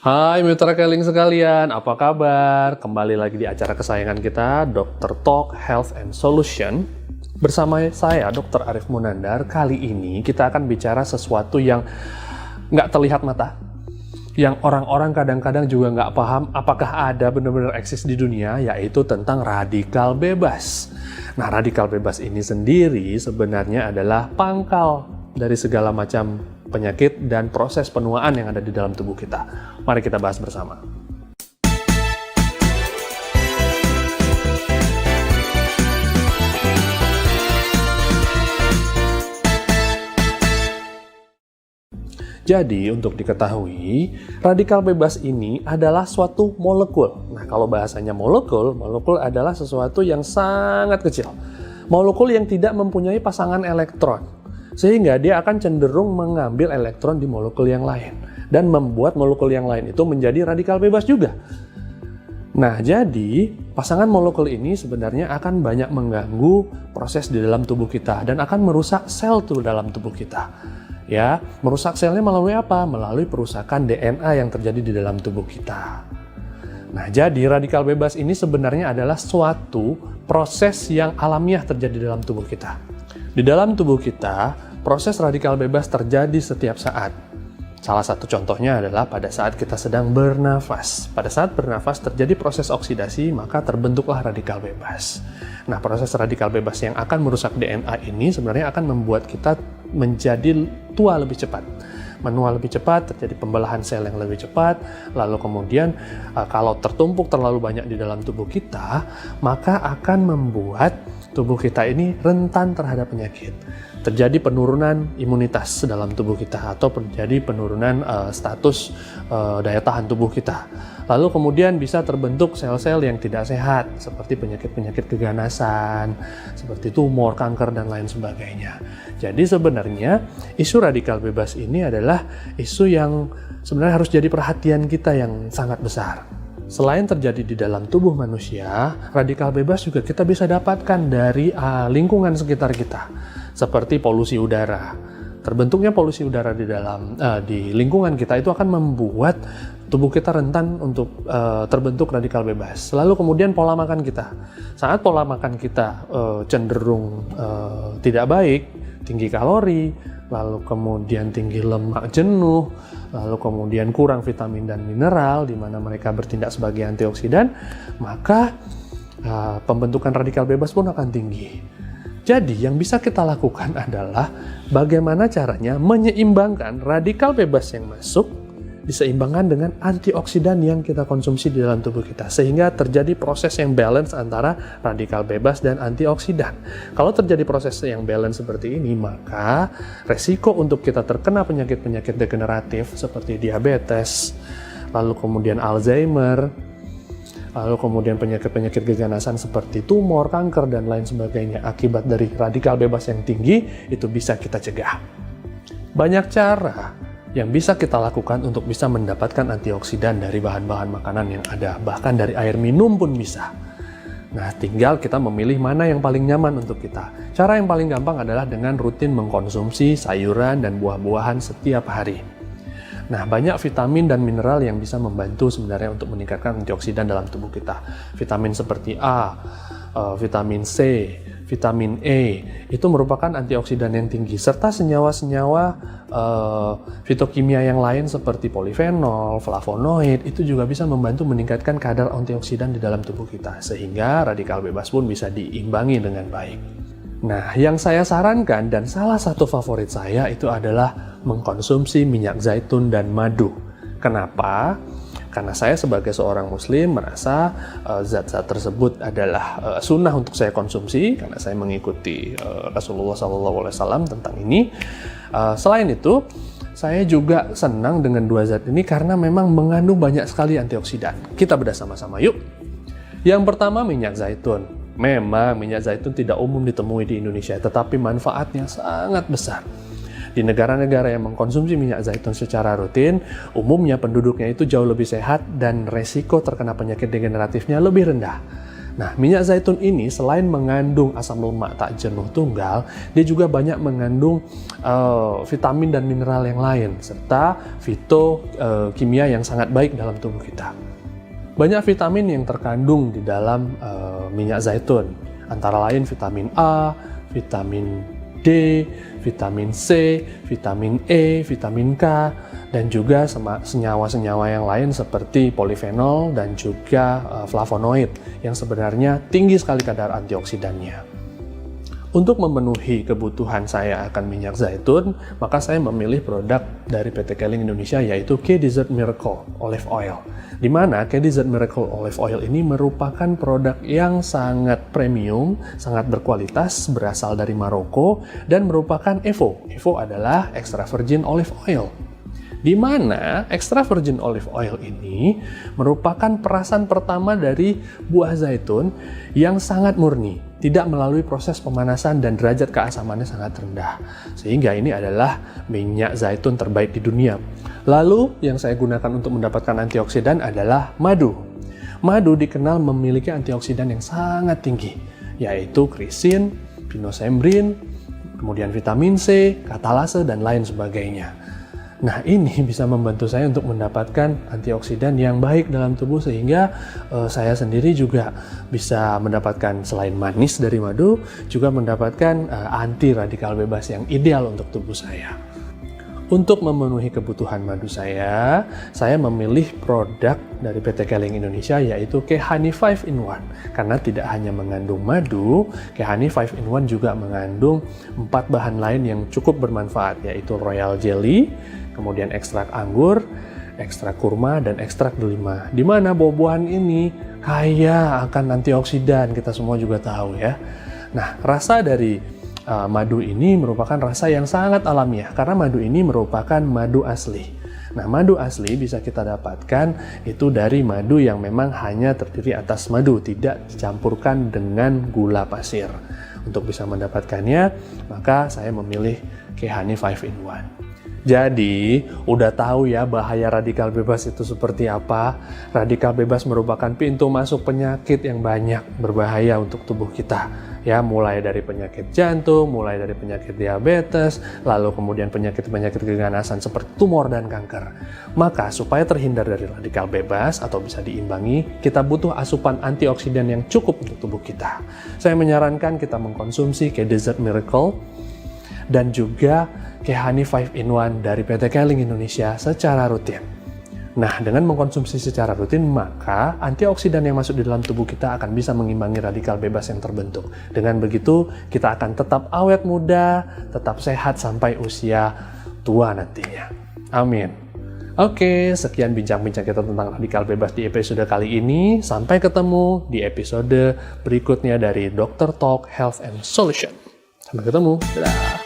Hai mitra keling sekalian, apa kabar? Kembali lagi di acara kesayangan kita, Dr. Talk Health and Solution. Bersama saya, Dr. Arif Munandar. Kali ini kita akan bicara sesuatu yang nggak terlihat mata, yang orang-orang kadang-kadang juga nggak paham apakah ada benar-benar eksis di dunia, yaitu tentang radikal bebas. Nah, radikal bebas ini sendiri sebenarnya adalah pangkal dari segala macam penyakit dan proses penuaan yang ada di dalam tubuh kita. Mari kita bahas bersama. Jadi, untuk diketahui, radikal bebas ini adalah suatu molekul. Nah, kalau bahasanya molekul adalah sesuatu yang sangat kecil. Molekul yang tidak mempunyai pasangan elektron. Sehingga dia akan cenderung mengambil elektron di molekul yang lain. Dan membuat molekul yang lain itu menjadi radikal bebas juga. Nah, jadi pasangan molekul ini sebenarnya akan banyak mengganggu proses di dalam tubuh kita. Dan akan merusak sel dalam tubuh kita. Ya, merusak selnya melalui apa? Melalui perusakan DNA yang terjadi di dalam tubuh kita. Nah, jadi radikal bebas ini sebenarnya adalah suatu proses yang alamiah terjadi di dalam tubuh kita. Di dalam tubuh kita, proses radikal bebas terjadi setiap saat. Salah satu contohnya adalah pada saat kita sedang bernafas. Pada saat bernafas terjadi proses oksidasi, maka terbentuklah radikal bebas. Nah, proses radikal bebas yang akan merusak DNA ini sebenarnya akan membuat kita menjadi tua lebih cepat. Menua lebih cepat, terjadi pembelahan sel yang lebih cepat, lalu kemudian kalau tertumpuk terlalu banyak di dalam tubuh kita, maka akan membuat tubuh kita ini rentan terhadap penyakit. Terjadi penurunan imunitas dalam tubuh kita atau terjadi penurunan status daya tahan tubuh kita. Lalu kemudian bisa terbentuk sel-sel yang tidak sehat seperti penyakit-penyakit keganasan, seperti tumor, kanker, dan lain sebagainya. Jadi sebenarnya isu radikal bebas ini adalah isu yang sebenarnya harus jadi perhatian kita yang sangat besar. Selain terjadi di dalam tubuh manusia, radikal bebas juga kita bisa dapatkan dari lingkungan sekitar kita, seperti polusi udara. Terbentuknya polusi udara di lingkungan kita itu akan membuat tubuh kita rentan untuk terbentuk radikal bebas. Lalu kemudian pola makan kita. Saat pola makan kita cenderung tidak baik, tinggi kalori, lalu kemudian tinggi lemak jenuh, lalu kemudian kurang vitamin dan mineral, di mana mereka bertindak sebagai antioksidan, maka pembentukan radikal bebas pun akan tinggi. Jadi yang bisa kita lakukan adalah bagaimana caranya menyeimbangkan radikal bebas yang masuk diseimbangkan dengan antioksidan yang kita konsumsi di dalam tubuh kita, sehingga terjadi proses yang balance antara radikal bebas dan antioksidan. Kalau terjadi proses yang balance seperti ini, maka resiko untuk kita terkena penyakit-penyakit degeneratif seperti diabetes, lalu kemudian Alzheimer, lalu kemudian penyakit-penyakit keganasan seperti tumor, kanker, dan lain sebagainya akibat dari radikal bebas yang tinggi, itu bisa kita cegah. Banyak cara yang bisa kita lakukan untuk bisa mendapatkan antioksidan dari bahan-bahan makanan yang ada, bahkan dari air minum pun bisa. Nah, tinggal kita memilih mana yang paling nyaman untuk kita. Cara yang paling gampang adalah dengan rutin mengkonsumsi sayuran dan buah-buahan setiap hari. Nah, banyak vitamin dan mineral yang bisa membantu sebenarnya untuk meningkatkan antioksidan dalam tubuh kita. Vitamin seperti A, vitamin C, vitamin E, itu merupakan antioksidan yang tinggi, serta senyawa-senyawa fitokimia yang lain seperti polifenol, flavonoid, itu juga bisa membantu meningkatkan kadar antioksidan di dalam tubuh kita, sehingga radikal bebas pun bisa diimbangi dengan baik. Nah, yang saya sarankan dan salah satu favorit saya itu adalah mengkonsumsi minyak zaitun dan madu. Kenapa? Karena saya sebagai seorang muslim merasa zat-zat tersebut adalah sunnah untuk saya konsumsi, karena saya mengikuti Rasulullah SAW tentang ini. Selain itu, saya juga senang dengan dua zat ini karena memang mengandung banyak sekali antioksidan. Kita bedah sama-sama yuk. Yang pertama, minyak zaitun. Memang minyak zaitun tidak umum ditemui di Indonesia, tetapi manfaatnya sangat besar. Di negara-negara yang mengkonsumsi minyak zaitun secara rutin, umumnya penduduknya itu jauh lebih sehat dan resiko terkena penyakit degeneratifnya lebih rendah. Nah, minyak zaitun ini selain mengandung asam lemak tak jenuh tunggal, dia juga banyak mengandung vitamin dan mineral yang lain, serta fitokimia yang sangat baik dalam tubuh kita. Banyak vitamin yang terkandung di dalam minyak zaitun, antara lain vitamin A, vitamin D, vitamin C, vitamin E, vitamin K, dan juga senyawa-senyawa yang lain seperti polifenol dan juga flavonoid yang sebenarnya tinggi sekali kadar antioksidannya. Untuk memenuhi kebutuhan saya akan minyak zaitun, maka saya memilih produk dari PT Keling Indonesia yaitu K-Desert Miracle Olive Oil. Di mana K-Desert Miracle Olive Oil ini merupakan produk yang sangat premium, sangat berkualitas, berasal dari Maroko, dan merupakan EVO. EVO adalah extra virgin olive oil. Di mana extra virgin olive oil ini merupakan perasan pertama dari buah zaitun yang sangat murni, tidak melalui proses pemanasan dan derajat keasamannya sangat rendah. Sehingga ini adalah minyak zaitun terbaik di dunia. Lalu yang saya gunakan untuk mendapatkan antioksidan adalah madu. Madu dikenal memiliki antioksidan yang sangat tinggi, yaitu krisin, pinosembrin, kemudian vitamin C, katalase, dan lain sebagainya. Nah, ini bisa membantu saya untuk mendapatkan antioksidan yang baik dalam tubuh sehingga saya sendiri juga bisa mendapatkan selain manis dari madu, juga mendapatkan anti radikal bebas yang ideal untuk tubuh saya. Untuk memenuhi kebutuhan madu saya memilih produk dari PT Keling Indonesia yaitu K-Honey 5 in 1. Karena tidak hanya mengandung madu, K-Honey 5 in 1 juga mengandung 4 bahan lain yang cukup bermanfaat, yaitu royal jelly, kemudian ekstrak anggur, ekstrak kurma, dan ekstrak delima. Di mana buah-buahan ini kaya akan antioksidan, kita semua juga tahu ya. Nah, rasa dari madu ini merupakan rasa yang sangat alamiah karena madu ini merupakan madu asli. Nah, madu asli bisa kita dapatkan itu dari madu yang memang hanya terdiri atas madu, tidak dicampurkan dengan gula pasir. Untuk bisa mendapatkannya, maka saya memilih K-Honey 5 in 1. Jadi, udah tahu ya bahaya radikal bebas itu seperti apa? Radikal bebas merupakan pintu masuk penyakit yang banyak berbahaya untuk tubuh kita. Ya, mulai dari penyakit jantung, mulai dari penyakit diabetes, lalu kemudian penyakit-penyakit keganasan seperti tumor dan kanker. Maka, supaya terhindar dari radikal bebas atau bisa diimbangi, kita butuh asupan antioksidan yang cukup untuk tubuh kita. Saya menyarankan kita mengkonsumsi K-Desert Miracle dan juga K-Honey 5 in 1 dari PT Keling Indonesia secara rutin. Nah, dengan mengkonsumsi secara rutin, maka antioksidan yang masuk di dalam tubuh kita akan bisa mengimbangi radikal bebas yang terbentuk. Dengan begitu, kita akan tetap awet muda, tetap sehat sampai usia tua nantinya. Amin. Oke, sekian bincang-bincang kita tentang radikal bebas di episode kali ini. Sampai ketemu di episode berikutnya dari Dr. Talk Health and Solution. Sampai ketemu. Dadah.